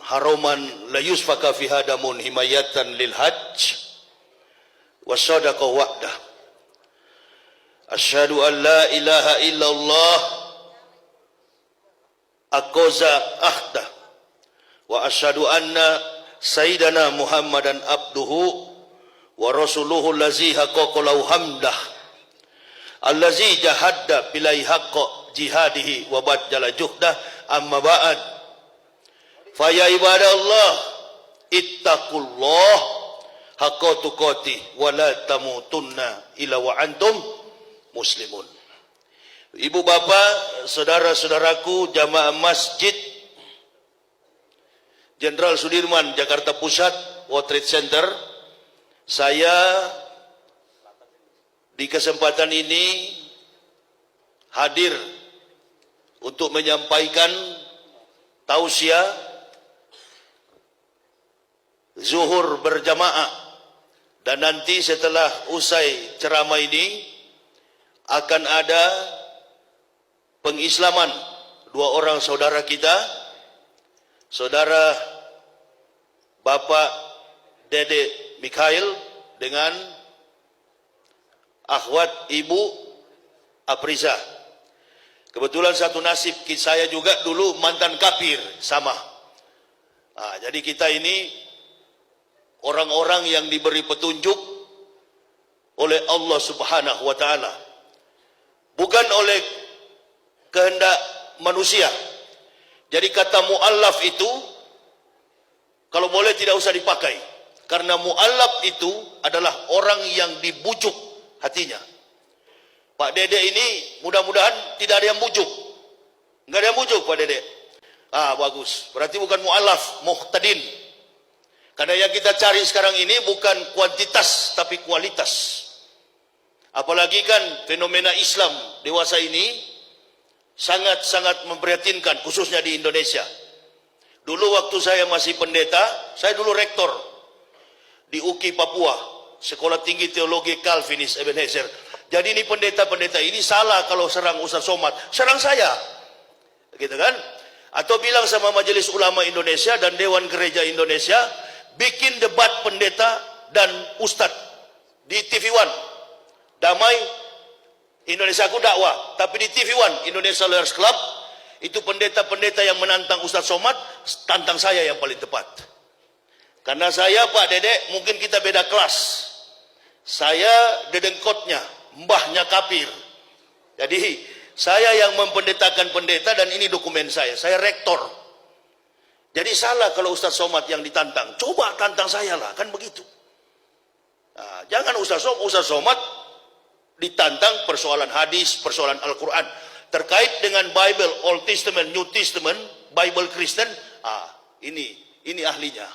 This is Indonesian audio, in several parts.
haroman la yusfaka fi hadamun himayatan lil hajj wa sadaqa wa'dah. Asyhadu an la ilaha illallah aqaza ahda wa asyhadu anna sayyidana Muhammadan abduhu wa rasuluhu allazi haqqaqalahu hamdah allazi jahadda bilai haqqa jihadihi wa badala juhdah. Amma ba'd, fa ya ibadallah ittaqullah haqqa tuqatih wa la tamutunna illa wa antum muslimun. Ibu bapak, saudara-saudaraku jamaah Masjid Jenderal Sudirman Jakarta Pusat World Trade Center, saya di kesempatan ini hadir untuk menyampaikan tausiah zuhur berjamaah, dan nanti setelah usai ceramah ini akan ada pengislaman dua orang saudara kita, saudara Bapak Dede Mikhail dengan akhwat Ibu Apriza. Kebetulan satu nasib, saya juga dulu mantan kafir sama. Jadi kita ini orang-orang yang diberi petunjuk oleh Allah Subhanahu wa taala, bukan oleh kehendak manusia. Jadi kata mu'allaf itu kalau boleh tidak usah dipakai, karena mu'allaf itu adalah orang yang dibujuk hatinya. Pak Dede ini mudah-mudahan tidak ada yang bujuk. Enggak ada yang bujuk Pak Dede. Bagus. Berarti bukan mu'allaf, muhtadin. Karena yang kita cari sekarang ini bukan kuantitas tapi kualitas. Apalagi kan fenomena Islam dewasa ini sangat-sangat memprihatinkan, khususnya di Indonesia. Dulu waktu saya masih pendeta, saya dulu rektor di UKI Papua, Sekolah Tinggi Teologi Calvinis Ebenezer. Jadi ini pendeta-pendeta ini salah kalau serang Ustaz Somad, serang saya, gitu kan? Atau bilang sama Majelis Ulama Indonesia dan Dewan Gereja Indonesia, bikin debat pendeta dan ustadz di TV One. Damai Indonesiaku dakwah, tapi di TV One Indonesia Lawyers Club itu pendeta-pendeta yang menantang Ustaz Somad, tantang saya yang paling tepat. Karena saya Pak Dede mungkin kita beda kelas. Saya dedengkotnya, mbahnya kafir. Jadi saya yang mempendetakan pendeta dan ini dokumen saya rektor. Jadi salah kalau Ustaz Somad yang ditantang. Coba tantang saya lah, kan begitu. Jangan Ustaz Somad ditantang persoalan hadis, persoalan Al-Quran. Terkait dengan Bible, Old Testament, New Testament, Bible Kristen, ini ahlinya.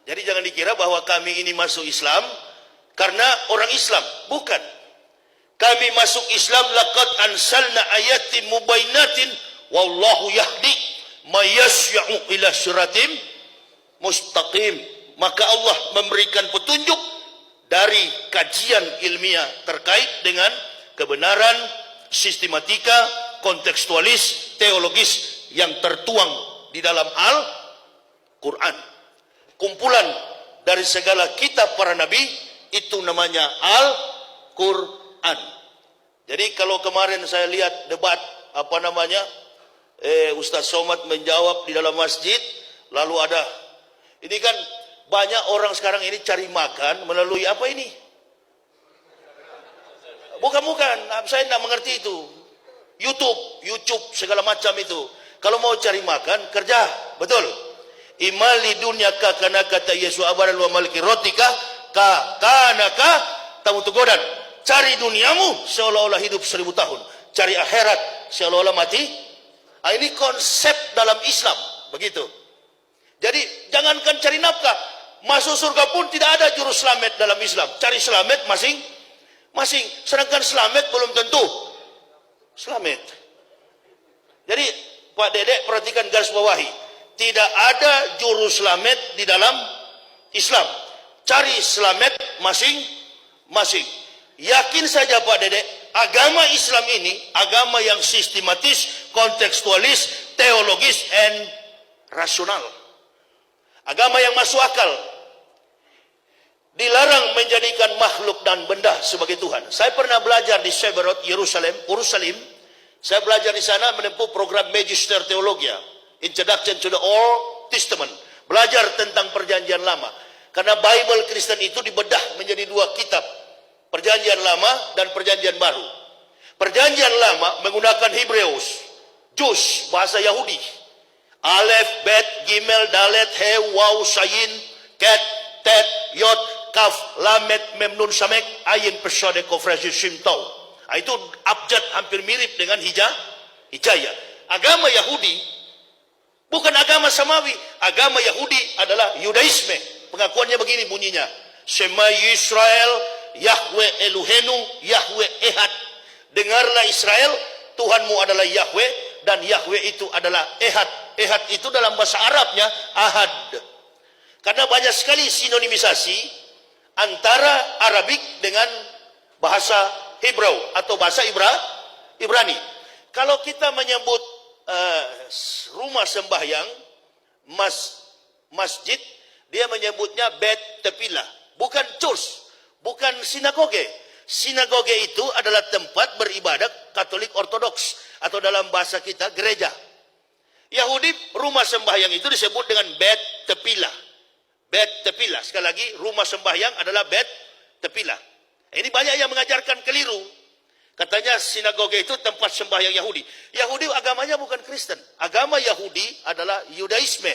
Jadi jangan dikira bahwa kami ini masuk Islam karena orang Islam. Bukan. Kami masuk Islam laqad ansalna ayatin mubainatin wallahu yahdi may yasya'u ila siratim mustaqim. Maka Allah memberikan petunjuk dari kajian ilmiah terkait dengan kebenaran, sistematika, kontekstualis, teologis yang tertuang di dalam Al-Quran. Kumpulan dari segala kitab para nabi, itu namanya Al-Quran. Jadi kalau kemarin saya lihat debat Ustaz Somad menjawab di dalam masjid, lalu ada ini kan banyak orang sekarang ini cari makan melalui apa ini? Bukan, saya tidak mengerti itu. YouTube segala macam itu. Kalau mau cari makan, kerja, betul. Imali dunyaka kana kata Yesus abaran wa maliki rotika kanaka tamutugodan. Cari duniamu seolah-olah hidup 1000 tahun. Cari akhirat seolah-olah mati. Ini konsep dalam Islam, begitu. Jadi jangankan cari nafkah, masuk surga pun tidak ada juru selamat dalam Islam. Cari selamat masing-masing. Sedangkan selamat belum tentu selamat. Jadi Pak Dedek perhatikan garis bawahi. Tidak ada juru selamat di dalam Islam. Cari selamat masing-masing. Yakin saja Pak Dedek, agama Islam ini agama yang sistematis, kontekstualis, teologis, and rasional. Agama yang masuk akal. Dilarang menjadikan makhluk dan benda sebagai Tuhan. Saya pernah belajar di Seberot, Yerusalem. Saya belajar di sana menempuh program Magister Theologia, Introduction to the Old Testament. Belajar tentang perjanjian lama. Karena Bible Kristen itu dibedah menjadi dua kitab. Perjanjian lama dan perjanjian baru. Perjanjian lama menggunakan Hebreus, Jus, bahasa Yahudi. Alef, Bet, Gimel, Dalet, He, Waw, Sayin, Ket, Tet, Yod, Kaf, Lamet, Memnun, Samek, Ayin, Pesade, Kofrasi, Simtau. Itu abjad hampir mirip dengan Hijayah. Agama Yahudi bukan agama Samawi. Agama Yahudi adalah Yudaisme. Pengakuannya begini bunyinya. Shema Yisrael, Yahweh Elohenu, Yahweh Ehad. Dengarlah Israel, Tuhanmu adalah Yahweh, dan Yahweh itu adalah Ehad. Ehad itu dalam bahasa Arabnya Ahad. Karena banyak sekali sinonimisasi antara Arabik dengan bahasa Hebrew atau bahasa Ibrani. Kalau kita menyebut rumah sembahyang, masjid, dia menyebutnya Bet Tepilah, bukan church, bukan sinagoge. Sinagoge itu adalah tempat beribadat Katolik Ortodoks atau dalam bahasa kita gereja. Yahudi rumah sembahyang itu disebut dengan Bet Tepilah. Bet Tepilah. Sekali lagi, rumah sembahyang adalah Bet Tepilah. Ini banyak yang mengajarkan keliru. Katanya sinagoge itu tempat sembahyang Yahudi. Yahudi agamanya bukan Kristen. Agama Yahudi adalah Yudaisme.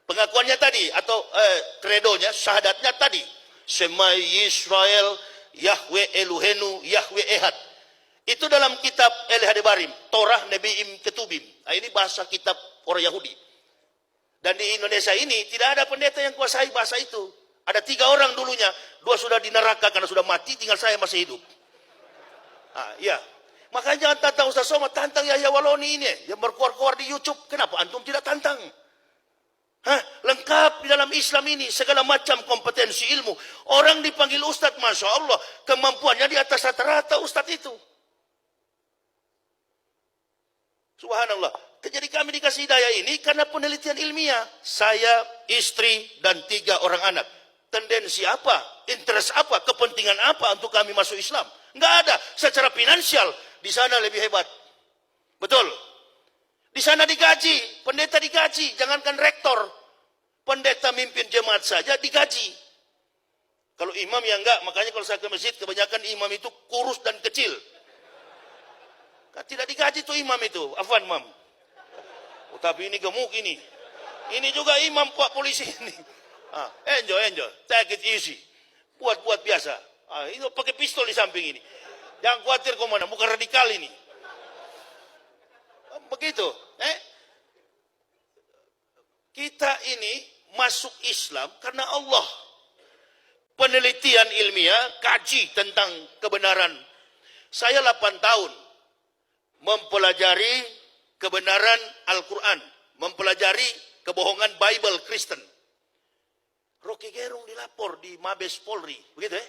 Pengakuannya tadi atau kredonya, syahadatnya tadi. Shema Yisrael, Yahweh Elohenu, Yahweh Ehad. Itu dalam kitab El-Hadebarim, Torah Nebiim Ketubim. Nah, ini bahasa kitab orang Yahudi. Dan di Indonesia ini tidak ada pendeta yang kuasai bahasa itu. Ada 3 orang dulunya, 2 sudah di neraka karena sudah mati, tinggal saya masih hidup. Ya. Makanya jangan tantang Ustaz Somad, tantang Yahya Waloni ini yang berkuar-kuar di YouTube. Kenapa antum tidak tantang? Lengkap di dalam Islam ini segala macam kompetensi ilmu. Orang dipanggil Ustaz, Masya Allah, kemampuannya di atas rata-rata Ustaz itu. Subhanallah. Jadi kami dikasih hidayah ini karena penelitian ilmiah. Saya, istri, dan 3 orang anak. Tendensi apa? Interest apa? Kepentingan apa untuk kami masuk Islam? Enggak ada. Secara finansial, di sana lebih hebat. Betul. Di sana digaji. Pendeta digaji. Jangankan rektor. Pendeta mimpin jemaat saja digaji. Kalau imam ya enggak. Makanya kalau saya ke masjid, kebanyakan imam itu kurus dan kecil. Tidak digaji tuh imam itu. Afwan, Mam. Oh, tapi ini gemuk ini. Ini juga imam Pak polisi ini. Enjoy. Take it easy. Buat biasa. Ini pakai pistol di samping ini. Jangan khawatir komandan, bukan radikal ini. Begitu. Kita ini masuk Islam karena Allah. Penelitian ilmiah, kaji tentang kebenaran. Saya 8 tahun mempelajari kebenaran Al-Quran, mempelajari kebohongan Bible Kristen. Rocky Gerung dilapor di Mabes Polri, begitu ya?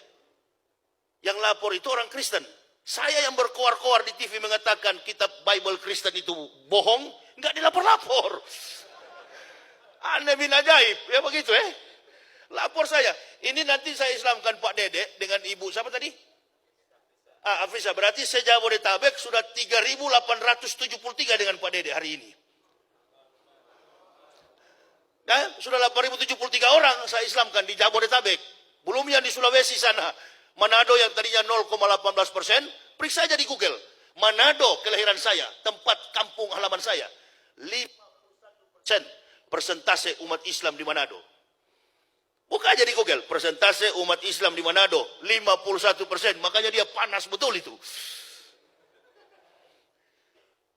Yang lapor itu orang Kristen. Saya yang berkoar-koar di TV mengatakan kitab Bible Kristen itu bohong, enggak dilapor-lapor. Aneh bin ajaib, ya begitu ya? Lapor saya. Ini nanti saya Islamkan Pak Dede dengan ibu siapa tadi? Afisa, berarti se-Jabodetabek sudah 3.873 dengan Pak Dede hari ini. Sudah 8.073 orang saya Islamkan di Jabodetabek. Belum yang di Sulawesi sana. Manado yang tadinya 0,18%, periksa aja di Google. Manado kelahiran saya, tempat kampung halaman saya. 51% persentase umat Islam di Manado. Buka aja di Google, persentase umat Islam di Manado, 51%. Makanya dia panas betul itu.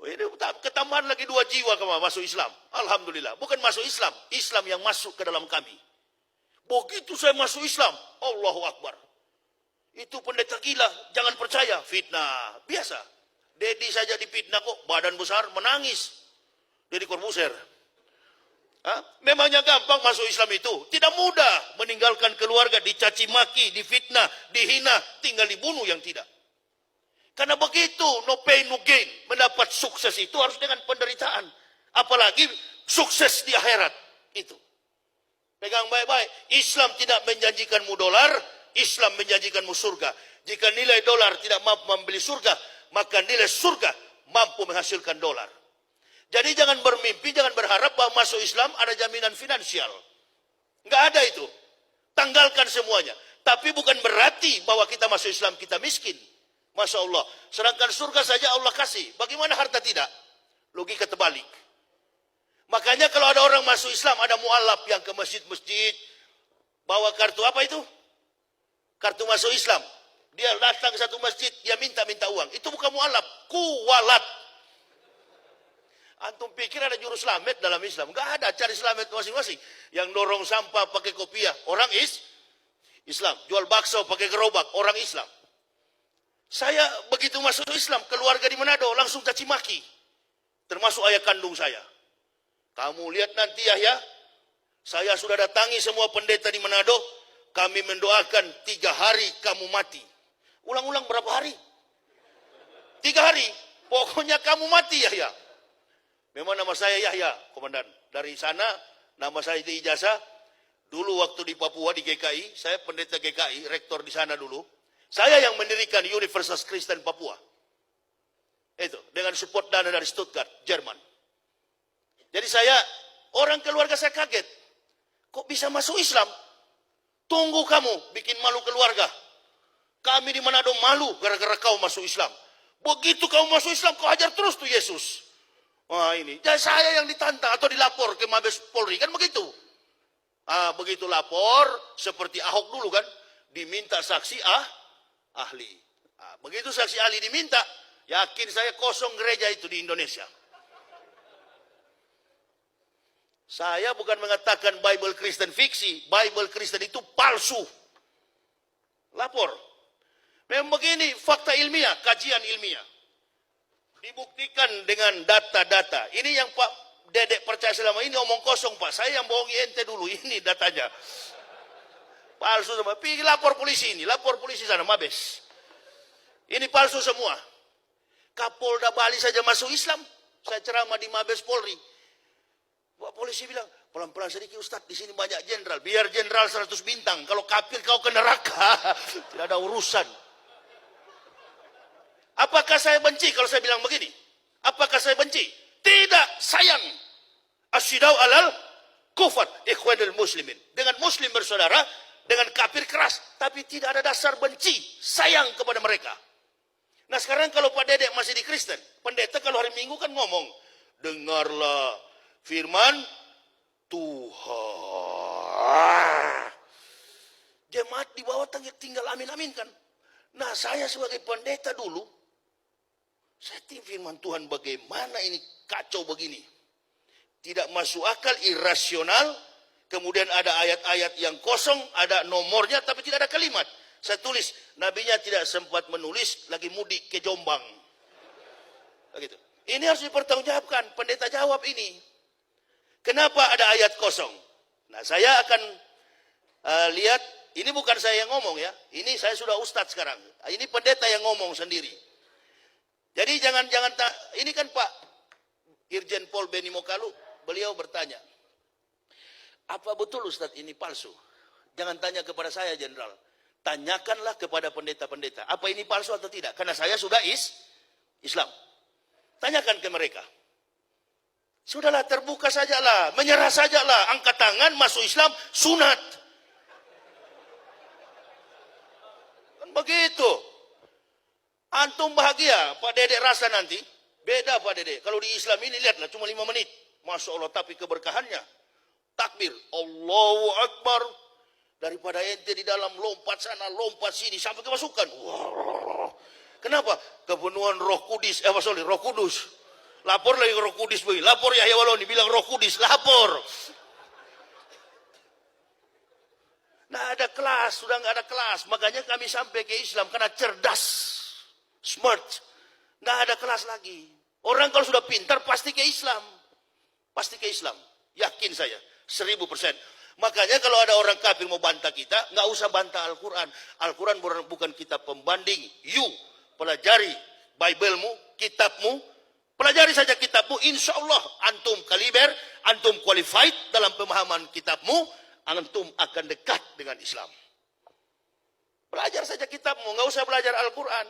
Ini ketambahan lagi 2 jiwa masuk Islam. Alhamdulillah. Bukan masuk Islam, Islam yang masuk ke dalam kami. Begitu saya masuk Islam, Allahu Akbar. Itu pendeta gila, jangan percaya. Fitnah, biasa. Dedi saja dipitnah kok, badan besar, menangis. Deddy Corbuzier. Memangnya gampang masuk Islam itu? Tidak mudah meninggalkan keluarga, dicaci maki, difitnah, dihina, tinggal dibunuh yang tidak. Karena begitu, no pain, no gain. Mendapat sukses itu harus dengan penderitaan. Apalagi sukses di akhirat. Itu. Pegang baik-baik. Islam tidak menjanjikanmu dolar, Islam menjanjikanmu surga. Jika nilai dolar tidak mampu membeli surga, maka nilai surga mampu menghasilkan dolar. Jadi jangan bermimpi, jangan berharap bahwa masuk Islam ada jaminan finansial. Enggak ada itu. Tanggalkan semuanya. Tapi bukan berarti bahwa kita masuk Islam kita miskin. Masya Allah. Sedangkan surga saja Allah kasih. Bagaimana harta tidak? Logika terbalik. Makanya kalau ada orang masuk Islam, ada mualaf yang ke masjid-masjid, bawa kartu apa itu? Kartu masuk Islam. Dia datang ke satu masjid, dia minta uang. Itu bukan mualaf, kuwalat. Antum pikir ada juru selamat dalam Islam? Enggak ada, cari selamat masing-masing. Yang dorong sampah pakai kopiah, orang Islam. Jual bakso pakai gerobak, orang Islam. Saya begitu masuk Islam, keluarga di Manado langsung caci maki. Termasuk ayah kandung saya. Kamu lihat nanti Yahya, saya sudah datangi semua pendeta di Manado, kami mendoakan 3 hari kamu mati. Ulang-ulang berapa hari? 3 hari. Pokoknya kamu mati Yahya. Memang nama saya Yahya, komandan. Dari sana, nama saya di ijazah. Dulu waktu di Papua, di GKI, saya pendeta GKI, rektor di sana dulu. Saya yang mendirikan Universitas Kristen Papua. Itu, dengan support dana dari Stuttgart, Jerman. Jadi orang keluarga saya kaget. Kok bisa masuk Islam? Tunggu kamu, bikin malu keluarga. Kami di Manado malu gara-gara kau masuk Islam. Begitu kau masuk Islam, kau hajar terus tuh Yesus. Wah ini, jadi saya yang ditantang atau dilapor ke Mabes Polri, kan begitu. Begitu lapor, seperti Ahok dulu kan, diminta saksi ahli. Begitu saksi ahli diminta, yakin saya kosong gereja itu di Indonesia. Saya bukan mengatakan Bible Kristen fiksi, Bible Kristen itu palsu. Lapor. Memang begini, fakta ilmiah, kajian ilmiah. Dibuktikan dengan data-data. Ini yang Pak Dedek percaya selama ini omong kosong Pak. Saya yang bohongi ente dulu, ini datanya. Palsu semua. Pergi lapor polisi ini, lapor polisi sana, Mabes. Ini palsu semua. Kapolda Bali saja masuk Islam. Saya ceramah di Mabes Polri. Pak polisi bilang, pelan-pelan sedikit Ustadz, di sini banyak jenderal. Biar jenderal 100 bintang. Kalau kafir kau ke neraka. Tidak ada urusan. Apakah saya benci kalau saya bilang begini? Apakah saya benci? Tidak, sayang. Asyidau alal kufar ikhwanul muslimin. Dengan muslim bersaudara, dengan kafir keras. Tapi tidak ada dasar benci, sayang kepada mereka. Nah sekarang kalau Pak Dedek masih di Kristen, pendeta kalau hari Minggu kan ngomong, dengarlah firman Tuhan. Jemaat di bawah tinggal amin-amin kan. Nah saya sebagai pendeta dulu, saya tim firman Tuhan bagaimana ini kacau begini. Tidak masuk akal, irasional. Kemudian ada ayat-ayat yang kosong, ada nomornya tapi tidak ada kalimat. Saya tulis, nabinya tidak sempat menulis, lagi mudik ke Jombang. Begitu. Ini harus dipertanggungjawabkan, pendeta jawab ini. Kenapa ada ayat kosong? Nah, saya akan lihat, ini bukan saya yang ngomong ya. Ini saya sudah ustadz sekarang. Ini pendeta yang ngomong sendiri. Jadi jangan ini kan Pak Irjen Pol Beni Mokalu, beliau bertanya, apa betul Ustadz ini palsu? Jangan tanya kepada saya jenderal. Tanyakanlah kepada pendeta-pendeta, apa ini palsu atau tidak? Karena saya sudah Islam. Tanyakan ke mereka. Sudahlah, terbuka sajalah, menyerah sajalah, angkat tangan, masuk Islam, sunat. Kan begitu. Antum bahagia, Pak Dedek rasa nanti, beda Pak Dedek. Kalau di Islam ini lihatlah, cuma 5 menit. Masya Allah, tapi keberkahannya. Takbir, Allahu Akbar. Daripada ente di dalam lompat sana, lompat sini, sampai kemasukan. Wow. Kenapa? Kepenuhan Roh Kudus, Roh Kudus. Lapor lagi Roh Kudus, lapor Yahya Waloni bilang Roh Kudus, lapor. Nah ada kelas, sudah nggak ada kelas. Makanya kami sampai ke Islam karena cerdas, smart. Nggak ada kelas lagi. Orang kalau sudah pintar pasti ke Islam, pasti ke Islam. Yakin saya, 1000%. Makanya kalau ada orang kafir mau bantah kita, nggak usah bantah Al-Quran. Al-Quran bukan kitab pembanding. You pelajari Bible-mu, kitabmu. Pelajari saja kitabmu, insya Allah antum kaliber, antum qualified dalam pemahaman kitabmu, antum akan dekat dengan Islam. Belajar saja kitabmu, nggak usah belajar Al-Quran.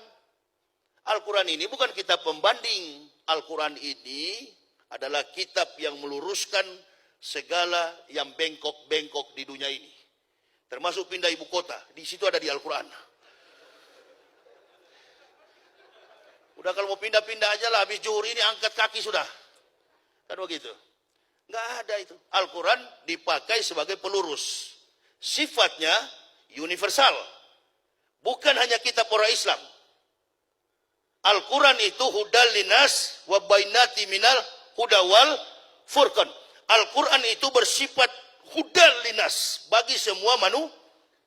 Al-Quran ini bukan kitab pembanding. Al-Quran ini adalah kitab yang meluruskan segala yang bengkok-bengkok di dunia ini. Termasuk pindah ibu kota, di situ ada di Al-Quran. Udah kalau mau pindah-pindah aja lah, habis zuhur ini angkat kaki sudah. Kan begitu. Nggak ada itu. Al-Quran dipakai sebagai pelurus. Sifatnya universal. Bukan hanya kitab orang Islam. Al-Quran itu hudal linas wa bainati minal huda wal furqan. Al-Quran itu bersifat hudal linas bagi semua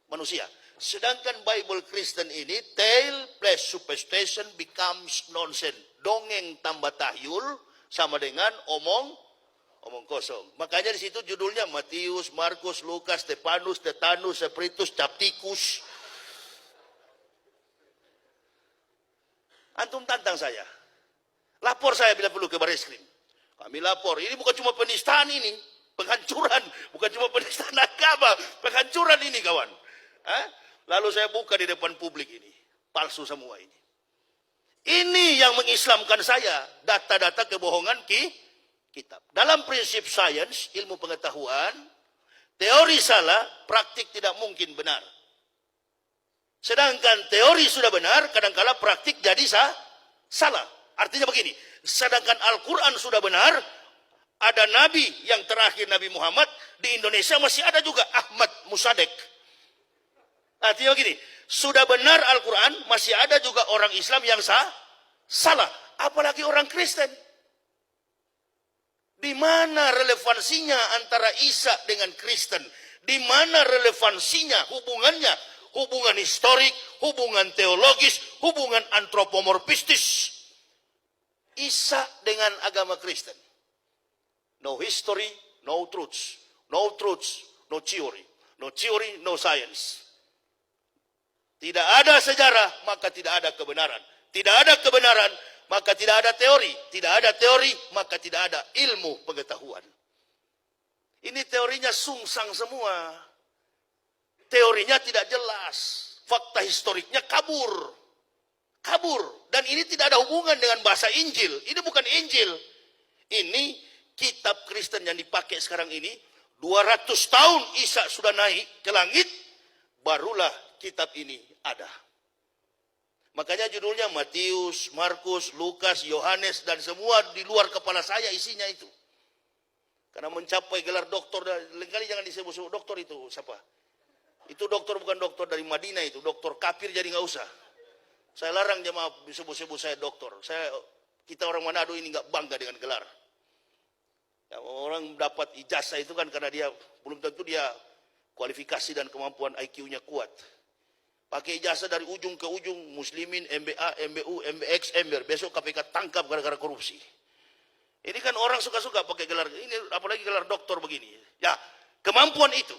manusia. Sedangkan Bible Kristen ini tale plus superstition becomes nonsense. Dongeng tambah tahyul sama dengan omong kosong. Makanya di situ judulnya Matius, Markus, Lukas, Stefanus, Tetanus, Spiritus, Capticus. Antum tantang saya. Lapor saya bila perlu ke Bareskrim. Kami lapor. Ini bukan cuma penistaan ini. Penghancuran. Bukan cuma penistaan agama. Penghancuran ini kawan. Lalu saya buka di depan publik ini. Palsu semua ini. Ini yang mengislamkan saya. Data-data kebohongan kitab. Dalam prinsip sains, ilmu pengetahuan, teori salah, praktik tidak mungkin benar. Sedangkan teori sudah benar, kadangkala praktik jadi salah. Artinya begini, sedangkan Al-Quran sudah benar, ada nabi yang terakhir Nabi Muhammad, di Indonesia masih ada juga Ahmad Musadek. Artinya begini, sudah benar Al-Quran, masih ada juga orang Islam yang salah. Apalagi orang Kristen. Di mana relevansinya antara Isa dengan Kristen? Di mana relevansinya, hubungannya? Hubungan historik, hubungan teologis, hubungan antropomorfistis. Isa dengan agama Kristen. No history, no truths. No truths, no theory. No theory, no science. Tidak ada sejarah, maka tidak ada kebenaran. Tidak ada kebenaran, maka tidak ada teori. Tidak ada teori, maka tidak ada ilmu pengetahuan. Ini teorinya sungsang semua. Teorinya tidak jelas. Fakta historiknya kabur. Dan ini tidak ada hubungan dengan bahasa Injil. Ini bukan Injil. Ini kitab Kristen yang dipakai sekarang ini. 200 tahun Isa sudah naik ke langit. Barulah kitab ini ada. Makanya judulnya Matius, Markus, Lukas, Yohanes, dan semua di luar kepala saya isinya itu. Karena mencapai gelar doktor, lain kali jangan disebut-sebut doktor itu siapa? Itu dokter bukan dokter dari Madinah itu, dokter kafir jadi nggak usah. Saya larang jemaah disebut-sebut saya dokter. Kita orang Manado ini nggak bangga dengan gelar. Ya, orang dapat ijazah itu kan karena dia belum tentu dia kualifikasi dan kemampuan IQ-nya kuat. Pakai ijazah dari ujung ke ujung, Muslimin, MBA, MBU, MBX, MBR. Besok KPK tangkap gara-gara korupsi. Ini kan orang suka-suka pakai gelar ini, apalagi gelar dokter begini. Ya, kemampuan itu.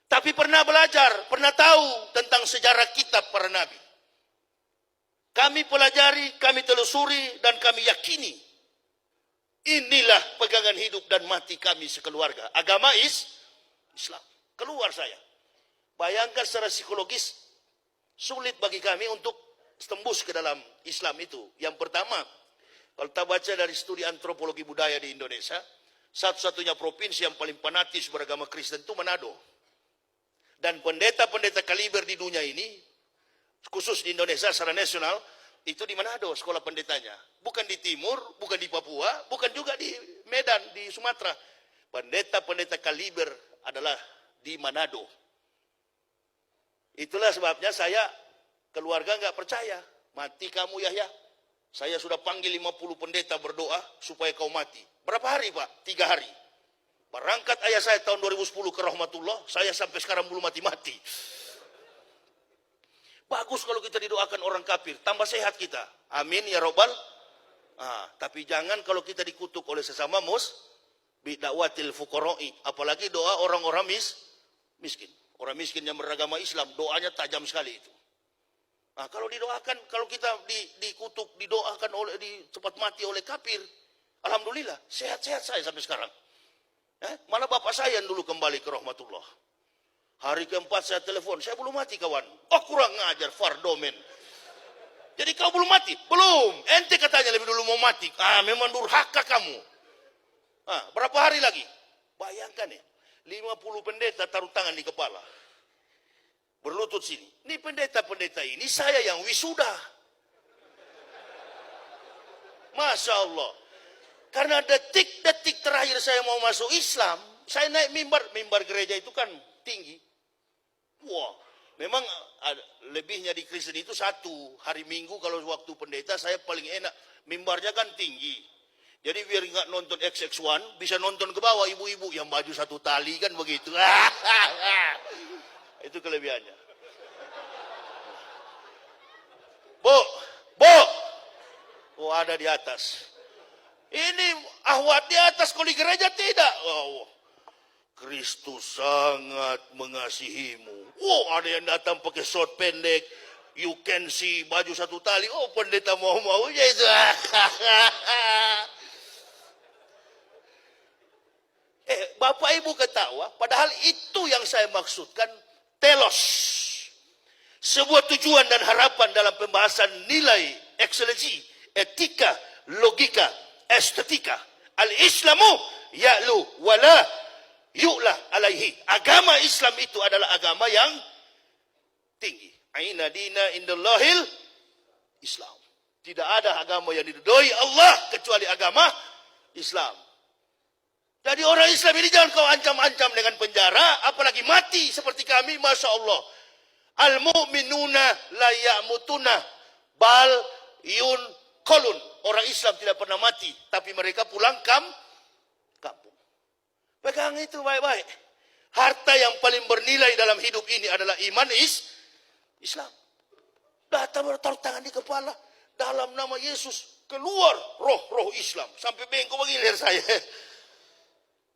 Tapi pernah belajar, pernah tahu tentang sejarah kitab para nabi. Kami pelajari, kami telusuri, dan kami yakini. Inilah pegangan hidup dan mati kami sekeluarga. Agama Islam. Keluar saya. Bayangkan secara psikologis, sulit bagi kami untuk tembus ke dalam Islam itu. Yang pertama, kalau kita baca dari studi antropologi budaya di Indonesia, satu-satunya provinsi yang paling fanatis beragama Kristen itu Manado. Dan pendeta-pendeta kaliber di dunia ini, khusus di Indonesia secara nasional, itu di Manado sekolah pendetanya. Bukan di timur, bukan di Papua, bukan juga di Medan, di Sumatera. Pendeta-pendeta kaliber adalah di Manado. Itulah sebabnya saya, keluarga nggak percaya. Mati kamu Yahya. Saya sudah panggil 50 pendeta berdoa supaya kau mati. Berapa hari Pak? 3 hari. Berangkat ayah saya tahun 2010 ke Rahmatullah, saya sampai sekarang belum mati-mati. Bagus kalau kita didoakan orang kafir, tambah sehat kita. Amin ya robbal. Tapi jangan kalau kita dikutuk oleh sesama bid'awatil fuqara'i, apalagi doa orang-orang miskin. Orang miskin yang beragama Islam, doanya tajam sekali itu. Kalau didoakan, kalau kita dikutuk, didoakan oleh cepat mati oleh kafir, Alhamdulillah, sehat-sehat saya sampai sekarang. Mana bapak saya yang dulu kembali ke rahmatullah. Hari keempat saya telepon, saya belum mati kawan. Oh kurang ngajar, fardomen. Jadi kau belum mati? Belum. Ente katanya lebih dulu mau mati. Memang durhaka kamu. Berapa hari lagi? Bayangkan ya, 50 pendeta taruh tangan di kepala. Berlutut sini. Ini pendeta-pendeta ini saya yang wisuda. Masya Allah. Karena detik-detik terakhir saya mau masuk Islam, saya naik mimbar. Mimbar gereja itu kan tinggi. Wah, memang lebihnya di Kristen itu satu. Hari Minggu kalau waktu pendeta saya paling enak. Mimbarnya kan tinggi. Jadi biar nggak nonton XX1, bisa nonton ke bawah ibu-ibu yang baju satu tali kan begitu. Itu kelebihannya. Bu, oh ada di atas. Ini ahwat di atas, kalau di gereja tidak. Oh, Kristus sangat mengasihimu. Ada yang datang pakai short pendek, you can see baju satu tali. Oh pendeta mau ya itu. Bapak Ibu ketawa, padahal itu yang saya maksudkan telos. Sebuah tujuan dan harapan dalam pembahasan nilai, ekselensi, etika, logika, estetika. Al-Islamu ya'lu wala yu'la alaihi. Agama Islam itu adalah agama yang tinggi. Aina dina indallahil Islam. Tidak ada agama yang diridhoi Allah kecuali agama Islam. Jadi orang Islam ini jangan kau ancam-ancam dengan penjara, apalagi mati seperti kami, Masya Allah. Al-mu'minuna la ya'mutuna bal yunqalun. Orang Islam tidak pernah mati, tapi mereka pulang kampung. Pegang itu baik-baik. Harta yang paling bernilai dalam hidup ini adalah iman Islam. Datang taruh tangan di kepala, dalam nama Yesus keluar roh Islam. Sampai bengkok begini leher saya.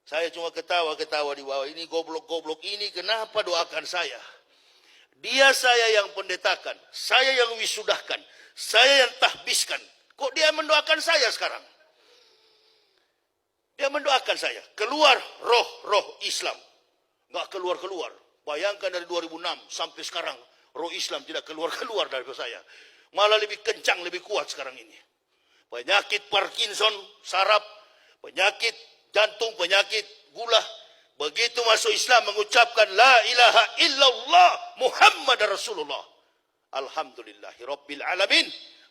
Saya cuma ketawa-ketawa di bawah. Ini goblok-goblok ini kenapa doakan saya? Dia saya yang pendetakan, saya yang wisudahkan, saya yang tahbiskan. Kok dia mendoakan saya sekarang? Dia mendoakan saya. Keluar roh Islam. Nggak keluar-keluar. Bayangkan dari 2006 sampai sekarang, roh Islam tidak keluar-keluar dari saya. Malah lebih kencang, lebih kuat sekarang ini. Penyakit Parkinson, saraf, penyakit jantung, penyakit gula. Begitu masuk Islam mengucapkan la ilaha illallah Muhammad Rasulullah. Alhamdulillahi Rabbil Alamin.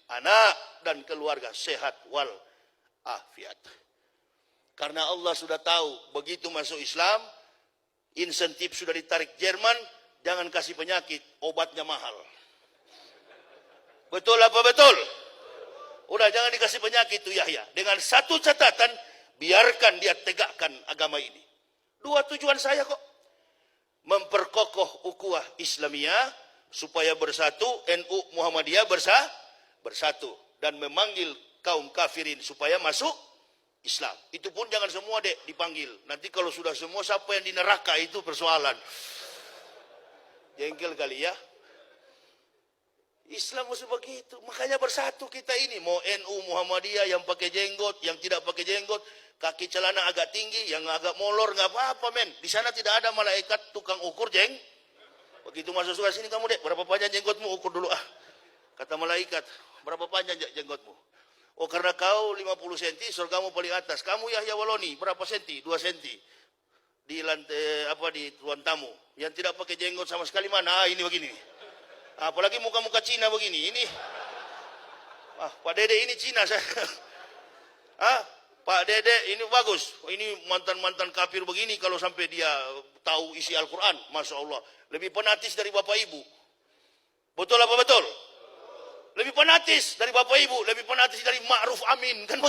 Anak dan keluarga sehat wal afiat. Karena Allah sudah tahu begitu masuk Islam, insentif sudah ditarik Jerman, jangan kasih penyakit, obatnya mahal. Betul apa betul? Udah jangan dikasih penyakit tuh Yahya. Dengan satu catatan, biarkan dia tegakkan agama ini. Dua tujuan saya kok. Memperkokoh ukhuwah Islamiyah supaya bersatu, NU Muhammadiyah bersatu. Dan memanggil kaum kafirin supaya masuk Islam. Itu pun jangan semua dipanggil. Nanti kalau sudah semua, siapa yang di neraka itu persoalan. Jengkel kali ya. Islam mesti begitu. Makanya bersatu kita ini. Mau NU Muhammadiyah yang pakai jenggot, yang tidak pakai jenggot. Kaki celana agak tinggi, yang agak molor, nggak apa-apa men. Di sana tidak ada malaikat tukang ukur Begitu masuk surga, sini kamu dek, berapa panjang jenggotmu, ukur dulu Kata malaikat, berapa panjang jenggotmu? Oh karena kau 50 cm, surgamu paling atas. Kamu Yahya Waloni, berapa senti? 2 senti. Di lantai, di ruang tamu. Yang tidak pakai jenggot sama sekali mana? Ini begini. Apalagi muka-muka Cina begini. Ini. Pak Dede ini Cina saya. Pak Dede ini bagus. Ini mantan-mantan kafir begini kalau sampai dia tahu isi Al-Quran. Masya Allah. Lebih fanatis dari Bapak Ibu. Betul apa betul? Lebih fanatis dari Bapak Ibu. Lebih fanatis dari Ma'ruf Amin. Kan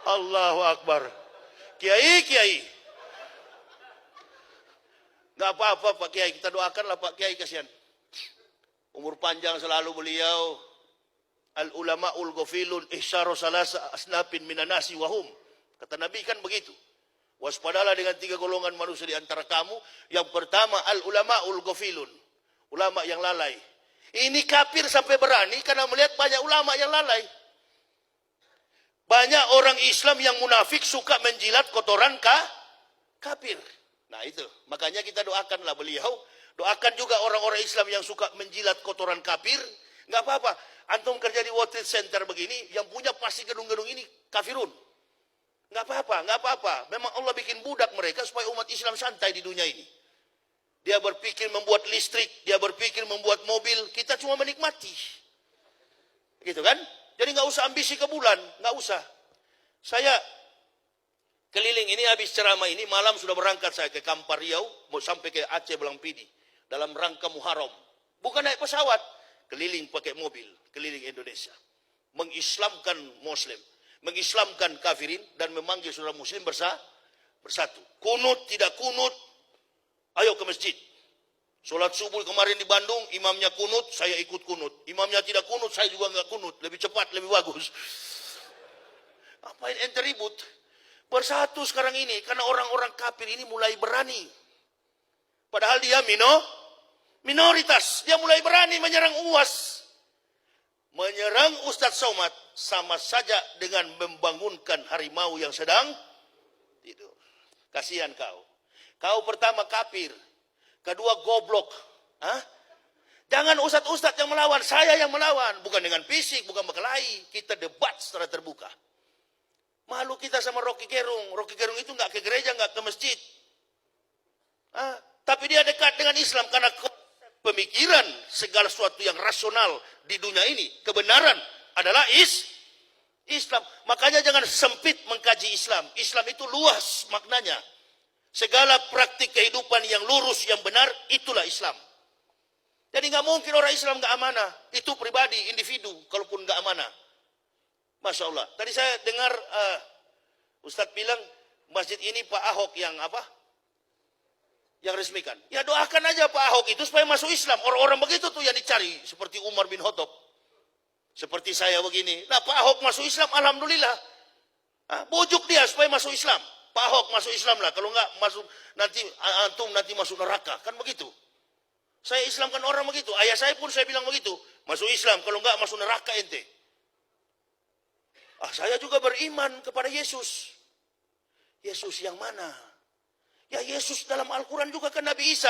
Allahu Akbar. Kiai. Gak apa-apa Pak Kiai. Kita doakanlah Pak Kiai kasihan. Umur panjang selalu beliau. Al-ulama'ul ghafilun ihsyaru salasa asnafin minanasi wahum. Kata Nabi kan begitu. Waspadalah dengan 3 golongan manusia di antara kamu. Yang pertama al-ulama'ul ghafilun. Ulama yang lalai. Ini kafir sampai berani karena melihat banyak ulama yang lalai. Banyak orang Islam yang munafik suka menjilat kotoran kafir. Nah itu, makanya kita doakanlah beliau. Doakan juga orang-orang Islam yang suka menjilat kotoran kafir. Nggak apa-apa. Antum kerja di World Trade Center begini, yang punya pasti gedung-gedung ini kafirun. Nggak apa-apa, nggak apa-apa. Memang Allah bikin budak mereka supaya umat Islam santai di dunia ini. Dia berpikir membuat listrik, dia berpikir membuat mobil, kita cuma menikmati. Gitu kan? Jadi nggak usah ambisi ke bulan, nggak usah. Saya keliling ini habis ceramah ini, malam sudah berangkat saya ke Kampar Riau, mau sampai ke Aceh Belangpidi. Dalam rangka Muharram. Bukan naik pesawat, keliling pakai mobil, keliling Indonesia. Mengislamkan Muslim, mengislamkan kafirin, dan memanggil saudara Muslim bersatu. Kunut, tidak kunut, ayo ke masjid. Sholat subuh kemarin di Bandung, imamnya kunut, saya ikut kunut. Imamnya tidak kunut, saya juga nggak kunut. Lebih cepat, lebih bagus. Apain ente ribut? Bersatu sekarang ini, karena orang-orang kafir ini mulai berani. Padahal dia minoritas. Dia mulai berani menyerang UAS. Menyerang Ustadz Somad sama saja dengan membangunkan harimau yang sedang tidur. Kasihan kau. Kau pertama kafir. Kedua goblok. Hah? Jangan ustadz-ustadz yang melawan. Saya yang melawan. Bukan dengan fisik, bukan berkelahi. Kita debat secara terbuka. Malu kita sama Rocky Gerung. Rocky Gerung itu nggak ke gereja, nggak ke masjid. Hah? Tapi dia dekat dengan Islam karena pemikiran segala sesuatu yang rasional di dunia ini. Kebenaran adalah Islam. Makanya jangan sempit mengkaji Islam. Islam itu luas maknanya. Segala praktik kehidupan yang lurus, yang benar, itulah Islam. Jadi nggak mungkin orang Islam nggak amanah. Itu pribadi, individu, kalaupun nggak amanah. Masya Allah. Tadi saya dengar Ustadz bilang masjid ini Pak Ahok yang apa? Yang resmikan. Ya doakan aja Pak Ahok itu supaya masuk Islam. Orang-orang begitu tuh yang dicari. Seperti Umar bin Khattab. Seperti saya begini. Nah Pak Ahok masuk Islam, alhamdulillah. Bujuk dia supaya masuk Islam. Pak Ahok masuk Islam lah. Kalau enggak masuk nanti antum nanti masuk neraka. Kan begitu. Saya Islamkan orang begitu. Ayah saya pun saya bilang begitu. Masuk Islam. Kalau enggak masuk neraka ente. Saya juga beriman kepada Yesus. Yesus yang mana? Ya Yesus dalam Al-Quran juga kan Nabi Isa.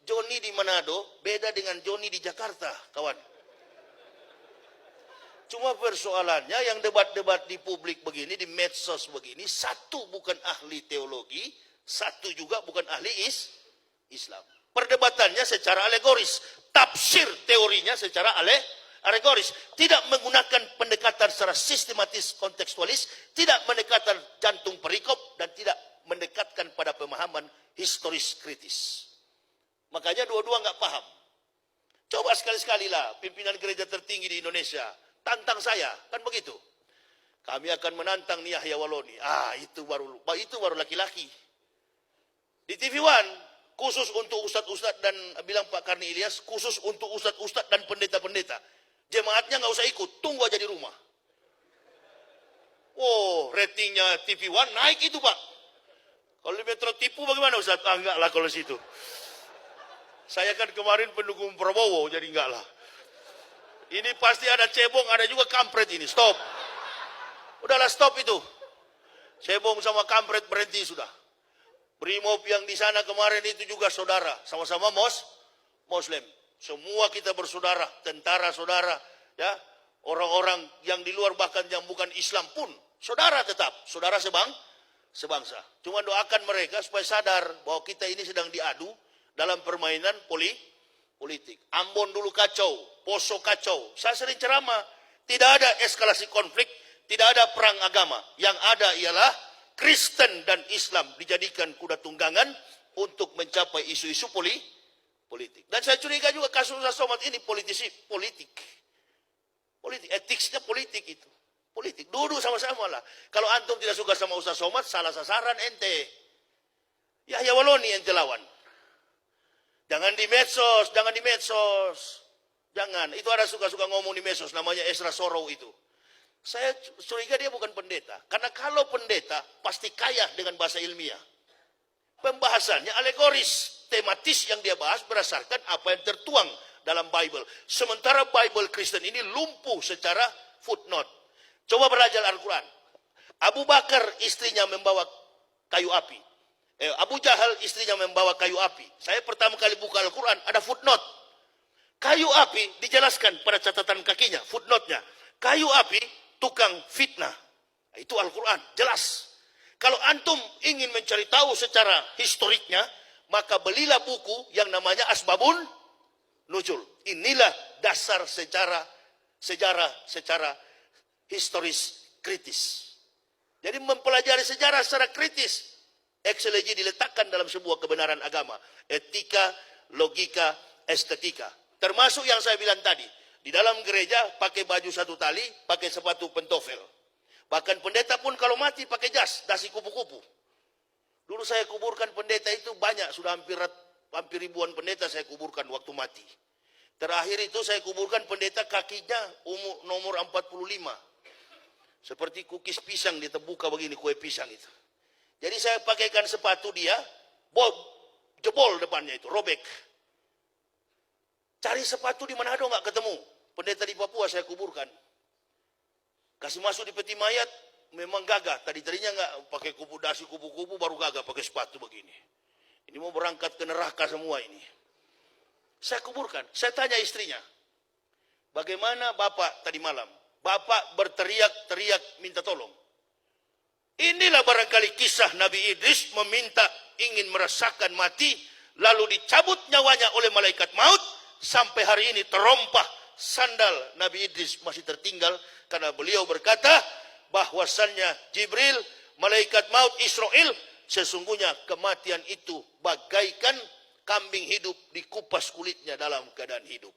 Joni di Manado beda dengan Joni di Jakarta, kawan. Cuma persoalannya yang debat-debat di publik begini, di medsos begini, satu bukan ahli teologi, satu juga bukan ahli Islam. Perdebatannya secara alegoris, tafsir teorinya secara alegoris, tidak menggunakan pendekatan secara sistematis kontekstualis, tidak mendekatan jantung perikop, dan tidak mendekatkan pada pemahaman historis kritis. Makanya dua-dua nggak paham. Coba sekali-sekali lah pimpinan gereja tertinggi di Indonesia tantang saya, kan begitu. Kami akan menantang Yahya Waloni. Itu baru laki-laki. Di TV One khusus untuk ustadz-ustadz dan bilang Pak Karni Ilyas khusus untuk ustadz-ustadz dan pendeta-pendeta. Jemaatnya nggak usah ikut, tunggu aja di rumah. Ratingnya TV One naik itu Pak. Kalau di Metro tipu bagaimana Ustaz? Enggak lah kalau situ. Saya kan kemarin pendukung Prabowo, jadi enggak lah. Ini pasti ada cebong, ada juga kampret ini. Stop. Udahlah stop itu. Cebong sama kampret berhenti sudah. Brimob yang di sana kemarin itu juga saudara. Sama-sama Muslim. Semua kita bersaudara. Tentara saudara. Ya, orang-orang yang di luar bahkan yang bukan Islam pun. Saudara tetap. Saudara sebangsa. Cuma doakan mereka supaya sadar bahwa kita ini sedang diadu dalam permainan politik. Ambon dulu kacau, Poso kacau. Saya sering ceramah, tidak ada eskalasi konflik, tidak ada perang agama. Yang ada ialah Kristen dan Islam dijadikan kuda tunggangan untuk mencapai isu-isu politik. Dan saya curiga juga kasus Somad ini politik. Etiknya politik itu. Politik, duduk sama-sama lah. Kalau antum tidak suka sama Ustaz Somad, salah sasaran ente. Yahya Waloni ente lawan. Jangan di medsos. Jangan, itu ada suka-suka ngomong di medsos, namanya Esra Sorow itu. Saya curiga dia bukan pendeta. Karena kalau pendeta, pasti kaya dengan bahasa ilmiah. Pembahasannya alegoris, tematis yang dia bahas berdasarkan apa yang tertuang dalam Bible. Sementara Bible Kristen ini lumpuh secara footnote. Coba belajar Al-Quran. Abu Bakar istrinya membawa kayu api. Abu Jahal istrinya membawa kayu api. Saya pertama kali buka Al-Quran, ada footnote. Kayu api dijelaskan pada catatan kakinya, footnote-nya. Kayu api tukang fitnah. Itu Al-Quran, jelas. Kalau antum ingin mencari tahu secara historiknya, maka belilah buku yang namanya Asbabun Nuzul. Inilah dasar sejarah secara historis kritis. Jadi mempelajari sejarah secara kritis. Eksegesi diletakkan dalam sebuah kebenaran agama. Etika, logika, estetika. Termasuk yang saya bilang tadi. Di dalam gereja pakai baju satu tali, pakai sepatu pentofel. Bahkan pendeta pun kalau mati pakai jas, dasi kupu-kupu. Dulu saya kuburkan pendeta itu banyak. Sudah hampir ribuan pendeta saya kuburkan waktu mati. Terakhir itu saya kuburkan pendeta kakinya nomor 45. Seperti kukis pisang dia terbuka begini, kue pisang itu. Jadi saya pakaikan sepatu dia, jebol depannya itu, robek. Cari sepatu di Manado nggak ketemu. Pendeta di Papua saya kuburkan. Kasih masuk di peti mayat, memang gagah. Tadinya nggak pakai dasi kupu-kupu, baru gagah pakai sepatu begini. Ini mau berangkat ke neraka semua ini. Saya kuburkan. Saya tanya istrinya, bagaimana Bapak tadi malam? Bapak berteriak-teriak minta tolong. Inilah barangkali kisah Nabi Idris meminta ingin merasakan mati, lalu dicabut nyawanya oleh malaikat maut, sampai hari ini terompah sandal Nabi Idris masih tertinggal, karena beliau berkata bahwasannya Jibril, malaikat maut Israel, sesungguhnya kematian itu bagaikan kambing hidup dikupas kulitnya dalam keadaan hidup.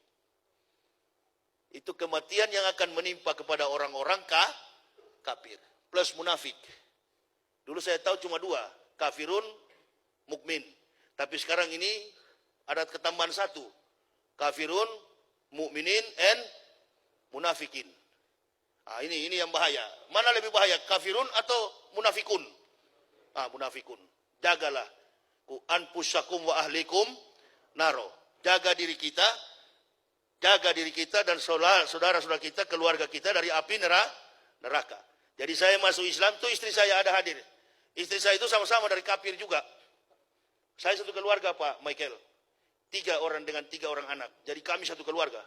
Itu kematian yang akan menimpa kepada orang-orang kafir plus munafik. Dulu saya tahu cuma dua, kafirun, mukmin. Tapi sekarang ini ada ketambahan satu, kafirun, mukminin, and munafikin. Ah, ini yang bahaya. Mana lebih bahaya, kafirun atau munafikun? Munafikun. Jagalah ku anfusakum wa ahlikum naro. Jaga diri kita dan saudara-saudara kita, keluarga kita dari api neraka. Jadi saya masuk Islam tuh istri saya ada hadir. Istri saya itu sama-sama dari kafir juga. Saya satu keluarga Pak Michael. 3 orang dengan 3 orang anak. Jadi kami satu keluarga.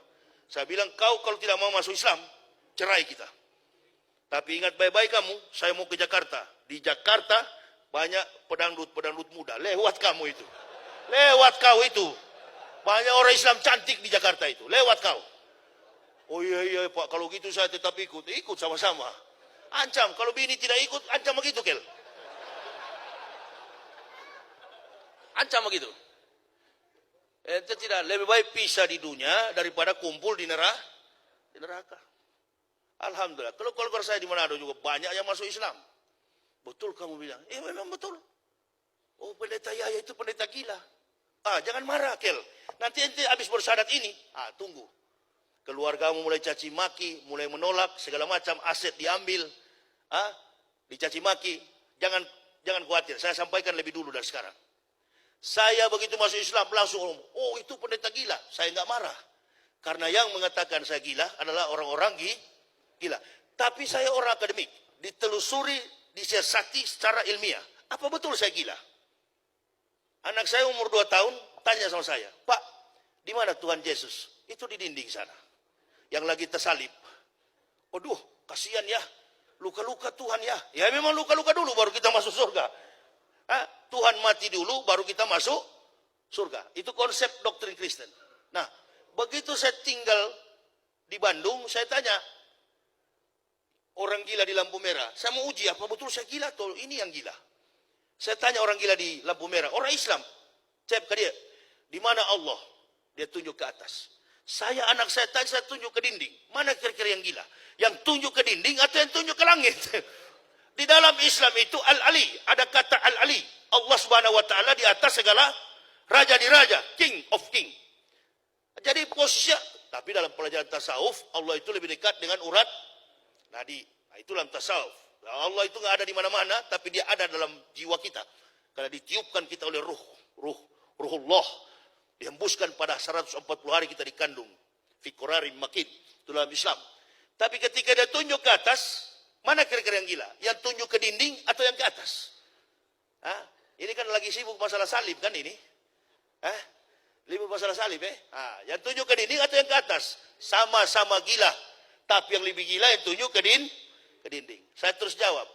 Saya bilang kau kalau tidak mau masuk Islam, cerai kita. Tapi ingat baik-baik kamu, saya mau ke Jakarta. Di Jakarta banyak pedangdut muda. Lewat kamu itu. Lewat kau itu. Banyak orang Islam cantik di Jakarta itu. Lewat kau. Oh iya Pak, kalau gitu saya tetap ikut. Ikut sama-sama. Ancam, kalau bini tidak ikut, ancam begitu Kel. Ancam begitu. Itu tidak, lebih baik pisah di dunia daripada kumpul di neraka. Alhamdulillah. Kalau keluarga saya di Manado juga banyak yang masuk Islam. Betul kamu bilang. Memang betul. Oh pendeta Yahya itu pendeta gila. Jangan marah Kel. Nanti ente habis bersyahadat ini. Tunggu. Keluargamu mulai caci maki, mulai menolak, segala macam aset diambil. Dicaci maki. Jangan khawatir. Saya sampaikan lebih dulu dari sekarang. Saya begitu masuk Islam langsung oh itu pendeta gila. Saya nggak marah. Karena yang mengatakan saya gila adalah orang-orang gila. Tapi saya orang akademik. Ditelusuri, disiasati secara ilmiah. Apa betul saya gila? Anak saya umur 2 tahun tanya sama saya, Pak, di mana Tuhan Yesus? Itu di dinding sana. Yang lagi tersalib. Waduh, kasihan ya. Luka-luka Tuhan ya. Ya memang luka-luka dulu baru kita masuk surga. Tuhan mati dulu baru kita masuk surga. Itu konsep doktrin Kristen. Nah, begitu saya tinggal di Bandung, saya tanya orang gila di lampu merah. Saya mau uji apa betul saya gila atau ini yang gila. Saya tanya orang gila di lampu merah, orang Islam. Cep ke dia, di mana Allah? Dia tunjuk ke atas. Saya anak saya tanya, saya tunjuk ke dinding. Mana kira-kira yang gila? Yang tunjuk ke dinding atau yang tunjuk ke langit? Di dalam Islam itu Al-Ali, ada kata Al-Ali. Allah Subhanahu wa taala di atas segala raja di raja, king of king. Jadi posisinya, tapi dalam pelajaran tasawuf Allah itu lebih dekat dengan urat nadi. Itu dalam tasawuf. Allah itu nggak ada di mana-mana, tapi dia ada dalam jiwa kita. Karena ditiupkan kita oleh ruhullah. Dihembuskan pada 140 hari kita dikandung. Fikurarin makin. Itu dalam Islam. Tapi ketika dia tunjuk ke atas, mana kira-kira yang gila? Yang tunjuk ke dinding atau yang ke atas? Hah? Ini kan lagi sibuk masalah salib kan ini? Hah? Libur masalah salib yang tunjuk ke dinding atau yang ke atas? Sama-sama gila. Tapi yang lebih gila yang tunjuk ke dinding. Saya terus jawab.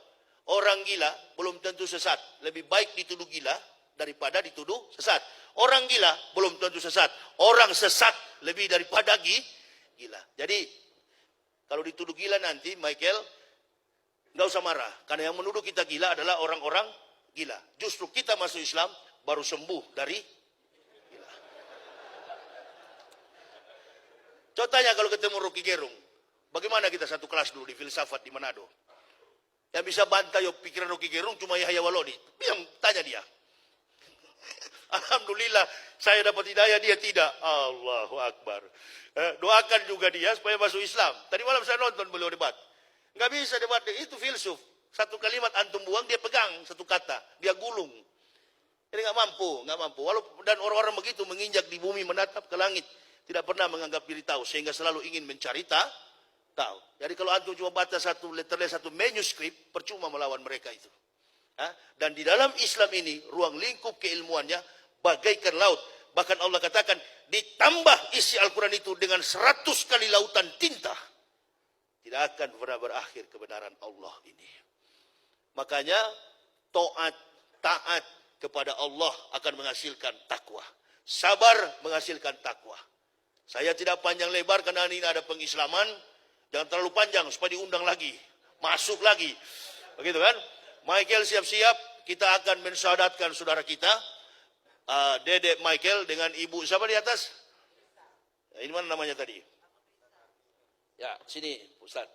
Orang gila belum tentu sesat. Lebih baik dituduh gila daripada dituduh sesat. Orang gila belum tentu sesat. Orang sesat lebih daripada gila. Jadi kalau dituduh gila nanti, Michael, nggak usah marah. Karena yang menuduh kita gila adalah orang-orang gila. Justru kita masuk Islam baru sembuh dari gila. Contohnya kalau ketemu Rocky Gerung. Bagaimana kita satu kelas dulu di filsafat di Manado. Yang bisa bantah pikiran Rocky Gerung cuma Yahya Walodi. Yang tanya dia. Alhamdulillah saya dapat hidayah, dia tidak. Allahu Akbar. Doakan juga dia supaya masuk Islam. Tadi malam saya nonton beliau debat. Nggak bisa debat, itu filsuf. Satu kalimat antum buang, dia pegang satu kata. Dia gulung. Jadi nggak mampu. Walaupun dan orang-orang begitu menginjak di bumi, menatap ke langit. Tidak pernah menganggap diri tahu. Sehingga selalu ingin mencari tahu. Jadi kalau antum cuma baca satu manuskrip, percuma melawan mereka itu. Dan di dalam Islam ini, ruang lingkup keilmuannya bagaikan laut. Bahkan Allah katakan, ditambah isi Al-Quran itu dengan 100 kali lautan tinta. Tidak akan pernah berakhir kebenaran Allah ini. Makanya, taat kepada Allah akan menghasilkan takwa. Sabar menghasilkan takwa. Saya tidak panjang lebar karena ini ada pengislaman. Jangan terlalu panjang supaya diundang lagi. Masuk lagi. Begitu kan? Michael siap-siap. Kita akan mensyahadatkan saudara kita. Dedek Michael dengan ibu. Siapa di atas? Ini mana namanya tadi? Ya, sini Ustaz.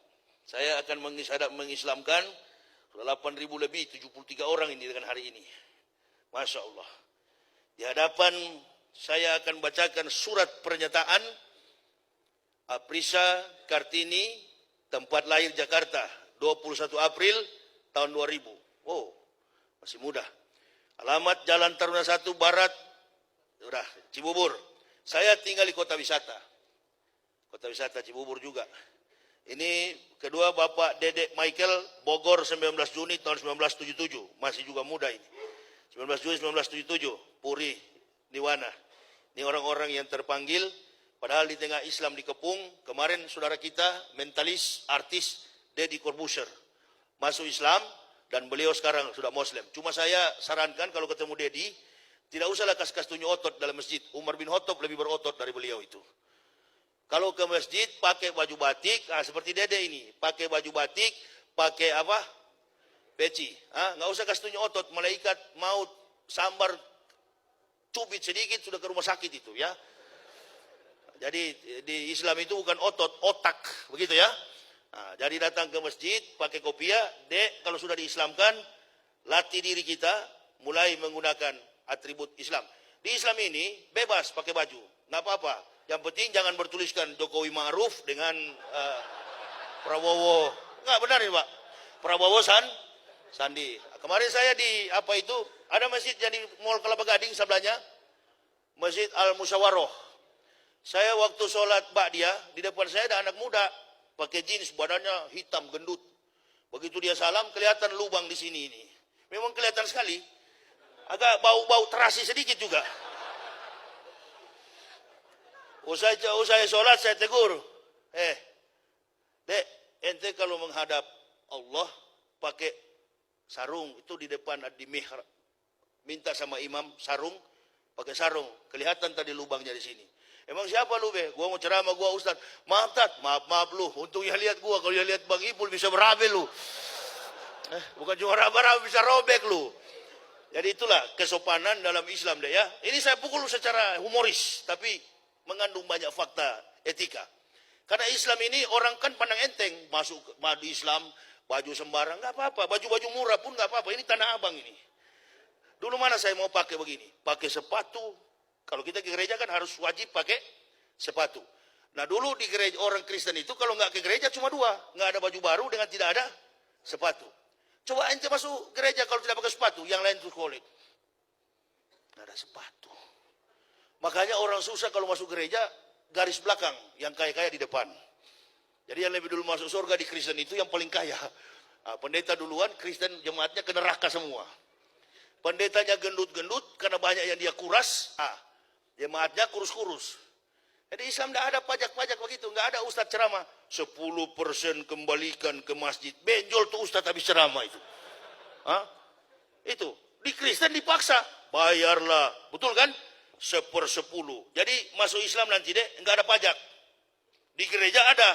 Saya akan mengislamkan 8.000 lebih, 73 orang ini dengan hari ini. Masya Allah. Di hadapan saya akan bacakan surat pernyataan Aprisa Kartini, tempat lahir Jakarta, 21 April tahun 2000. Oh, masih muda. Alamat Jalan Taruna 1 Barat, udah, Cibubur. Saya tinggal di kota wisata. Kota wisata Cibubur juga. Ini kedua Bapak Dedek Michael, Bogor 19 Juni tahun 1977. Masih juga muda ini. 19 Juni 1977, Puri, Niwana. Ini orang-orang yang terpanggil. Padahal di tengah Islam dikepung, kemarin saudara kita, mentalis, artis, Deddy Corbuzier, masuk Islam, dan beliau sekarang sudah Muslim. Cuma saya sarankan kalau ketemu Deddy, tidak usahlah kas-kas tunjuk otot dalam masjid. Umar bin Khattab lebih berotot dari beliau itu. Kalau ke masjid, pakai baju batik, seperti Dede ini, pakai baju batik, pakai apa? Peci. Nggak usah kas tunjuk otot, malaikat maut, sambar, cubit sedikit, sudah ke rumah sakit itu ya. Jadi di Islam itu bukan otot, otak, begitu ya. Jadi datang ke masjid, pakai kopiah, kalau sudah diislamkan, latih diri kita, mulai menggunakan atribut Islam. Di Islam ini, bebas pakai baju, nggak apa-apa. Yang penting jangan bertuliskan Jokowi Ma'ruf dengan Prabowo. Nggak benar ini Pak. Prabowo Sandi. Kemarin saya di, ada masjid yang di Mall Kelapa Gading sebelahnya, Masjid Al-Musyawaroh. Saya waktu sholat ba'diyah, di depan saya ada anak muda, pakai jeans, badannya hitam, gendut. Begitu dia salam, kelihatan lubang di sini ini. Memang kelihatan sekali. Agak bau-bau terasi sedikit juga. Usai sholat, saya tegur. Dek, ente kalau menghadap Allah, pakai sarung, itu di depan di mihrab. Minta sama imam sarung, pakai sarung. Kelihatan tadi lubangnya di sini. Emang siapa lu be? Gua mau ceramah, gua Ustaz. Maaf Tat, maaf lu. Untungnya lihat gua, kalau dia lihat Bang Ipul bisa berabe lu. Bukan cuma raba-raba, bisa robek lu. Jadi itulah kesopanan dalam Islam deh ya. Ini saya pukul secara humoris, tapi mengandung banyak fakta etika. Karena Islam ini orang kan pandang enteng, masuk madu Islam, baju sembarang, nggak apa-apa. Baju-baju murah pun nggak apa-apa. Ini tanah abang ini. Dulu mana saya mau pakai begini? Pakai sepatu. Kalau kita ke gereja kan harus wajib pakai sepatu. Nah dulu di gereja orang Kristen itu kalau nggak ke gereja cuma dua. Nggak ada baju baru dengan tidak ada sepatu. Coba ente masuk gereja kalau tidak pakai sepatu. Yang lain tuh kolek. Nggak ada sepatu. Makanya orang susah kalau masuk gereja, garis belakang, yang kaya-kaya di depan. Jadi yang lebih dulu masuk surga di Kristen itu yang paling kaya. Pendeta duluan, Kristen jemaatnya ke neraka semua. Pendetanya gendut-gendut karena banyak yang dia kuras, jemaatnya kurus-kurus. Jadi Islam tidak ada pajak-pajak begitu, nggak ada ustadz ceramah 10% kembalikan ke masjid. Benjol tuh ustadz habis ceramah itu. Itu di Kristen dipaksa, bayarlah, betul kan? 1/10. Jadi masuk Islam nanti nggak ada pajak. Di gereja ada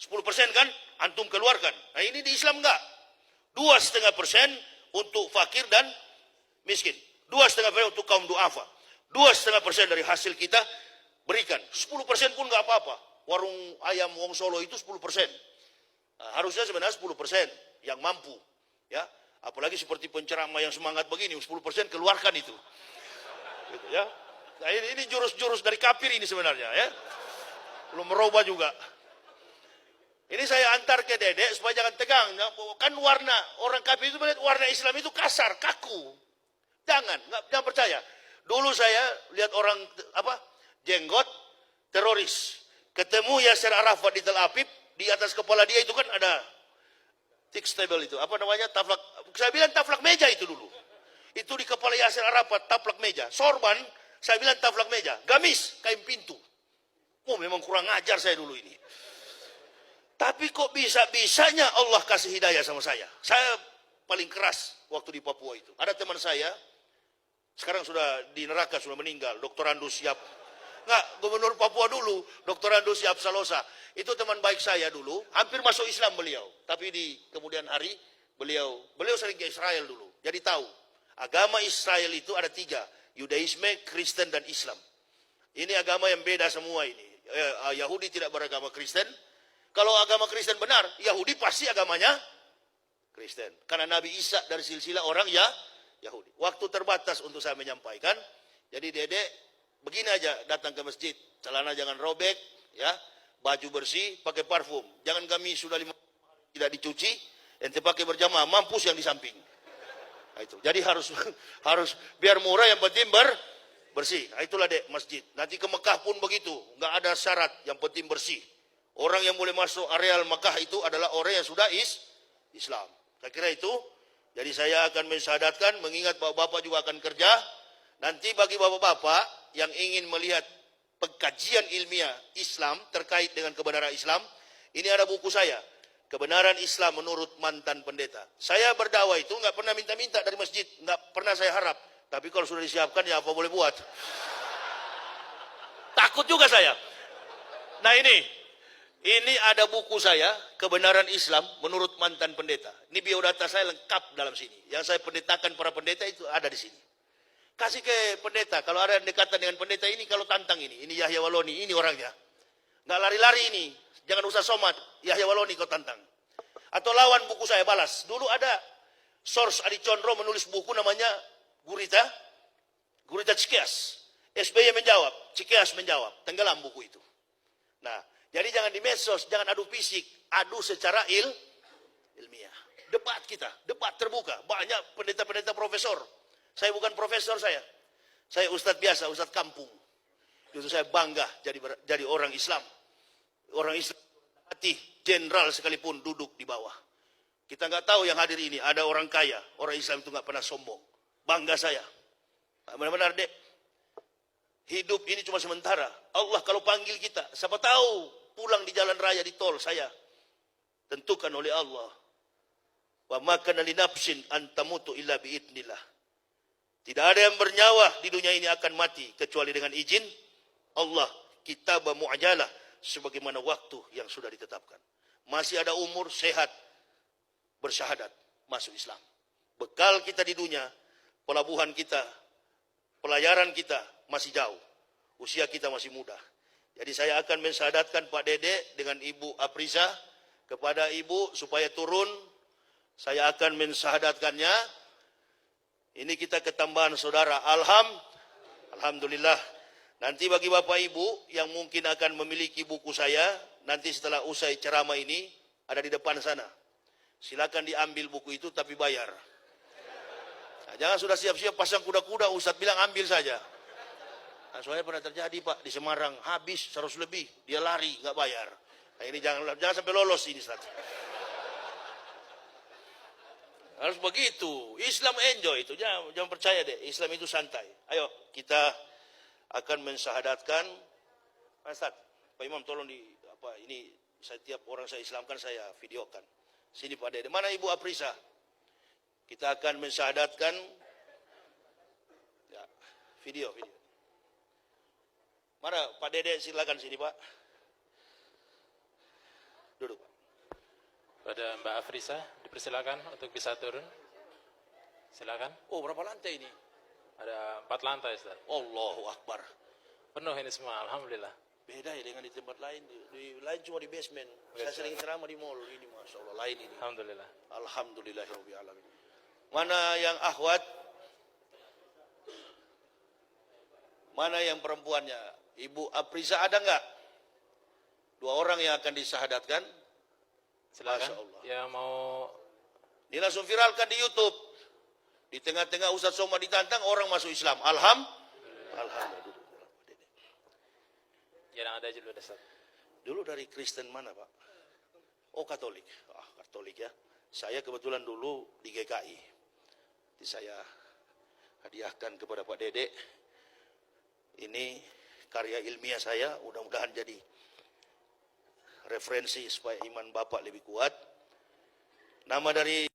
10% kan, antum keluarkan. Nah ini di Islam enggak. 2,5% untuk fakir dan miskin. 2,5% untuk kaum duafa. 2,5% dari hasil kita berikan. 10% pun enggak apa-apa. Warung ayam Wong Solo itu 10%. Nah, harusnya sebenarnya 10% yang mampu. Ya, apalagi seperti penceramah yang semangat begini, 10% keluarkan itu. Gitu, ya. Nah ini jurus-jurus dari kafir ini sebenarnya ya. Belum merubah juga. Ini saya antar ke Dedek supaya jangan tegang. Kan warna orang kafir itu melihat warna Islam itu kasar, kaku. Jangan percaya. Dulu saya lihat orang jenggot teroris. Ketemu Yasser Arafat di Tel Aviv, di atas kepala dia itu kan ada fix table itu. Apa namanya? Taplak. Saya bilang taplak meja itu dulu. Itu di kepala Yasser Arafat, taplak meja. Sorban, saya bilang taplak meja. Gamis, kain pintu. Memang kurang ajar saya dulu ini. Tapi kok bisa-bisanya Allah kasih hidayah sama saya. Saya paling keras waktu di Papua itu. Ada teman saya, sekarang sudah di neraka, sudah meninggal. Dr. Andus Siap. Enggak, Gubernur Papua dulu, Dr. Andus Siap Salosa. Itu teman baik saya dulu, hampir masuk Islam beliau. Tapi di kemudian hari, beliau sering ke Israel dulu. Jadi tahu, agama Israel itu ada 3. Yudaisme, Kristen, dan Islam. Ini agama yang beda semua ini. Yahudi tidak beragama Kristen. Kalau agama Kristen benar, Yahudi pasti agamanya Kristen. Karena Nabi Isa dari silsilah orang Yahudi. Waktu terbatas untuk saya menyampaikan. Jadi Dedek, begini aja datang ke masjid. Celana jangan robek, ya. Baju bersih, pakai parfum. Jangan kami sudah 5 hari tidak dicuci, ente pakai berjamaah, mampus yang di samping. Nah, itu. Jadi harus biar murah yang penting bersih. Nah, itulah Dek masjid. Nanti ke Mekah pun begitu, nggak ada syarat, yang penting bersih. Orang yang boleh masuk areal Mekah itu adalah orang yang sudah Islam. Saya kira itu. Jadi saya akan mensyahadatkan, mengingat bapak-bapak juga akan kerja. Nanti bagi bapak-bapak yang ingin melihat pengkajian ilmiah Islam terkait dengan kebenaran Islam, ini ada buku saya, Kebenaran Islam Menurut Mantan Pendeta. Saya berdakwah itu nggak pernah minta-minta dari masjid, nggak pernah saya harap. Tapi kalau sudah disiapkan ya apa boleh buat. Takut juga saya. Nah ini ada buku saya, Kebenaran Islam Menurut Mantan Pendeta. Ini biodata saya lengkap dalam sini. Yang saya pendetakan para pendeta itu ada di sini. Kasih ke pendeta, kalau ada yang dekatan dengan pendeta ini, kalau tantang ini Yahya Waloni, ini orangnya. Nggak lari-lari ini, jangan usah somat, Yahya Waloni kau tantang. Atau lawan buku saya, balas. Dulu ada Source Adi Condro menulis buku namanya Gurita Cikeas. SBY menjawab, Cikeas menjawab, tenggelam buku itu. Nah, jadi jangan di medsos, jangan adu fisik, adu secara ilmiah. Debat kita, debat terbuka. Banyak pendeta-pendeta profesor. Saya bukan profesor saya ustadz biasa, ustadz kampung. Itu saya bangga jadi orang Islam. Orang Islam hati jenderal sekalipun duduk di bawah. Kita nggak tahu yang hadir ini ada orang kaya, orang Islam itu nggak pernah sombong. Bangga saya. Benar-benar Dek. Hidup ini cuma sementara. Allah kalau panggil kita, siapa tahu pulang di jalan raya di tol saya tentukan oleh Allah. Wa ma kana li nafsin an tamutu illa bi idznillah. Tidak ada yang bernyawa di dunia ini akan mati kecuali dengan izin Allah. Kitab mu'ajalah sebagaimana waktu yang sudah ditetapkan. Masih ada umur sehat bersyahadat masuk Islam. Bekal kita di dunia, pelabuhan kita, pelayaran kita masih jauh. Usia kita masih muda. Jadi saya akan mensyahadatkan Pak Dede dengan Ibu Apriza kepada Ibu supaya turun. Saya akan mensyahadatkannya. Ini kita ketambahan saudara. Alhamdulillah. Nanti bagi Bapak Ibu yang mungkin akan memiliki buku saya, nanti setelah usai ceramah ini, ada di depan sana. Silakan diambil buku itu tapi bayar. Nah, jangan sudah siap-siap pasang kuda-kuda, Ustadz bilang ambil saja. Nah, soalnya pernah terjadi Pak di Semarang, habis 100 lebih, dia lari nggak bayar. Nah, ini jangan sampai lolos ini Ustaz. Harus begitu. Islam enjoy itu. Jangan percaya deh. Islam itu santai. Ayo kita akan mensyahadatkan. Ustaz, Pak Imam tolong ini setiap orang saya Islamkan saya videokan. Sini Pak Dede. Mana Ibu Aprisa? Kita akan mensyahadatkan. Ya, video. Mana Pak Dede, silakan sini Pak. Duduk Pak. Pada Mbak Afrisa, dipersilakan untuk bisa turun. Silakan. Oh, berapa lantai ini? Ada 4 lantai, Ustaz. Allahu Akbar. Penuh ini semua, alhamdulillah. Beda ya dengan di tempat lain. Di lain cuma di basement. Saya sering ceramah di mall. Ini Masya Allah, lain ini. Alhamdulillah. Alhamdulillahirabbil alamin. Mana yang akhwat? Mana yang perempuannya? Ibu Aprisa ada enggak? 2 orang yang akan disyahadatkan. Silakan. Ya mau. Ini langsung viralkan di YouTube. Di tengah-tengah Ustaz Somad ditantang, orang masuk Islam. Alhamdulillah. Yang ada dulu Ustaz. Dulu dari Kristen mana Pak? Oh Katolik. Katolik ya. Saya kebetulan dulu di GKI. Jadi saya hadiahkan kepada Pak Dede. Ini karya ilmiah saya, mudah-mudahan jadi referensi supaya iman Bapak lebih kuat. Nama dari